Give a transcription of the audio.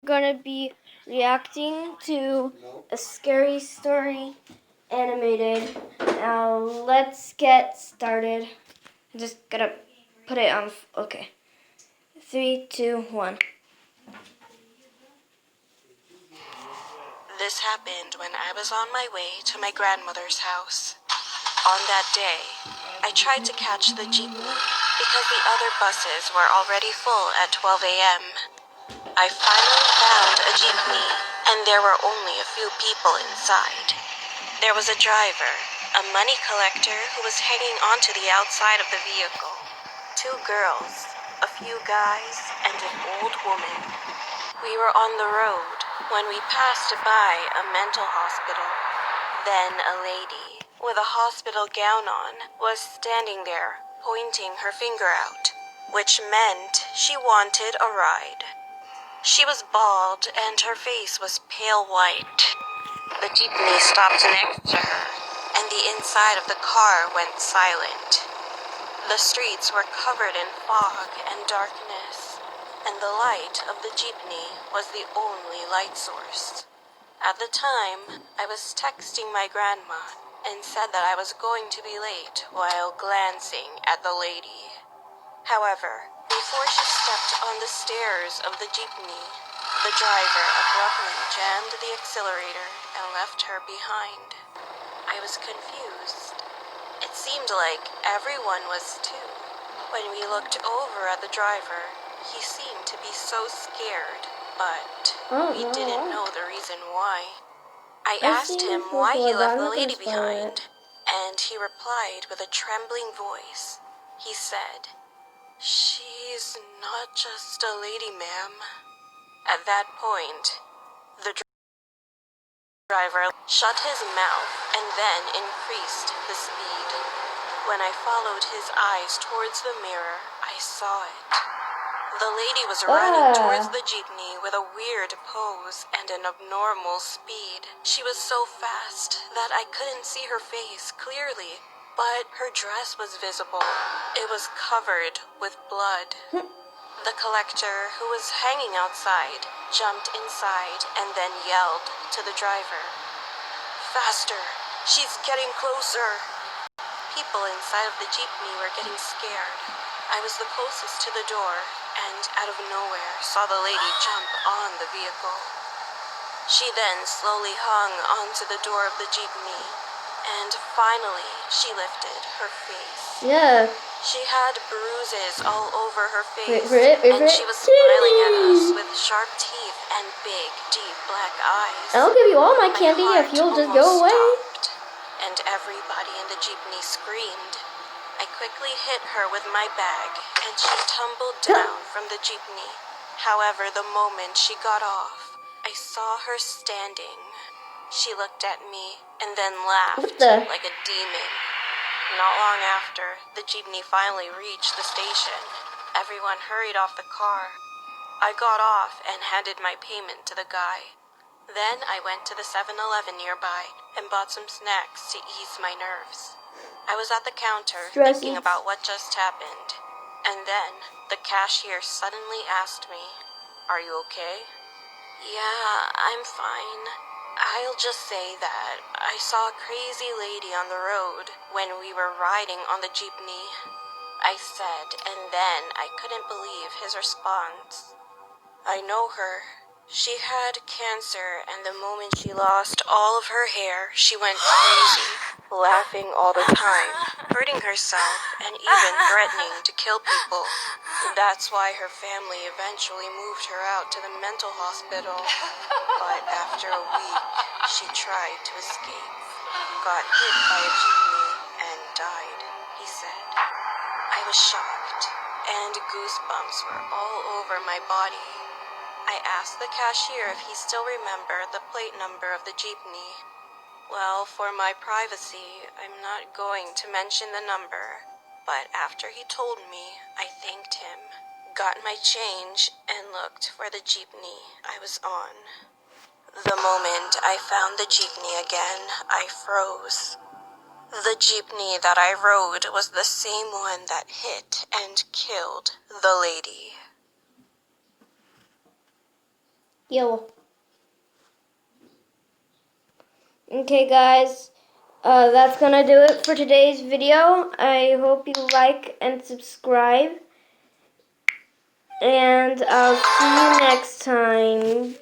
gonna be reacting to a scary story animated. Now let's get started. I'm just gonna put it on. Okay. 3, 2, 1. This happened when I was on my way to my grandmother's house. On that day, I tried to catch the jeepney because the other buses were already full at 12 a.m. I finally found a jeepney, and there were only a few people inside. There was a driver, a money collector who was hanging onto the outside of the vehicle, 2 girls, a few guys, and an old woman. We were on the road when we passed by a mental hospital. Then a lady with a hospital gown on was standing there, pointing her finger out, which meant she wanted a ride. She was bald and her face was pale white. The jeepney stopped next to her, and the inside of the car went silent. The streets were covered in fog and darkness, and the light of the jeepney was the only light source. At the time, I was texting my grandma and said that I was going to be late while glancing at the lady. However, before she stepped on the stairs of the jeepney, the driver abruptly jammed the accelerator and left her behind. I was confused. It seemed like everyone was too. When we looked over at the driver, he seemed to be so scared, but we didn't know the reason why. I asked him why he left the lady behind, and he replied with a trembling voice. He said, "She's not just a lady, ma'am." At that point, the driver shut his mouth and then increased the speed. When I followed his eyes towards the mirror, I saw it. The lady was running towards the jeepney with a weird pose and an abnormal speed. She was so fast that I couldn't see her face clearly, but her dress was visible. It was covered with blood. The collector, who was hanging outside, jumped inside and then yelled to the driver, "Faster! She's getting closer!" People inside of the jeepney were getting scared. I was the closest to the door, and out of nowhere saw the lady jump on the vehicle. She then slowly hung onto the door of the jeepney, and finally she lifted her face. Yeah. She had bruises all over her face, and she was smiling at us with sharp teeth and big, deep black eyes. I'll give you all my candy if you'll just go away. Stopped, and everybody in the jeepney screamed. I quickly hit her with my bag, and she tumbled down from the jeepney. However, the moment she got off, I saw her standing. She looked at me and then laughed like a demon. Not long after, the jeepney finally reached the station. Everyone hurried off the car. I got off and handed my payment to the guy. Then I went to the 7-Eleven nearby and bought some snacks to ease my nerves. I was at the counter thinking about what just happened, and then the cashier suddenly asked me, "Are you okay?" "Yeah, I'm fine. I'll just say that I saw a crazy lady on the road when we were riding on the jeepney," I said, and then I couldn't believe his response. "I know her. She had cancer, and the moment she lost all of her hair, she went crazy, laughing all the time, hurting herself, and even threatening to kill people. That's why her family eventually moved her out to the mental hospital. But after a week, she tried to escape, got hit by a jeepney, and died," he said. I was shocked, and goosebumps were all over my body. I asked the cashier if he still remembered the plate number of the jeepney. Well, for my privacy, I'm not going to mention the number, but after he told me, I thanked him, got my change, and looked for the jeepney I was on. The moment I found the jeepney again, I froze. The jeepney that I rode was the same one that hit and killed the lady. Yo. Okay, guys. That's gonna do it for today's video. I hope you like and subscribe. And I'll see you next time.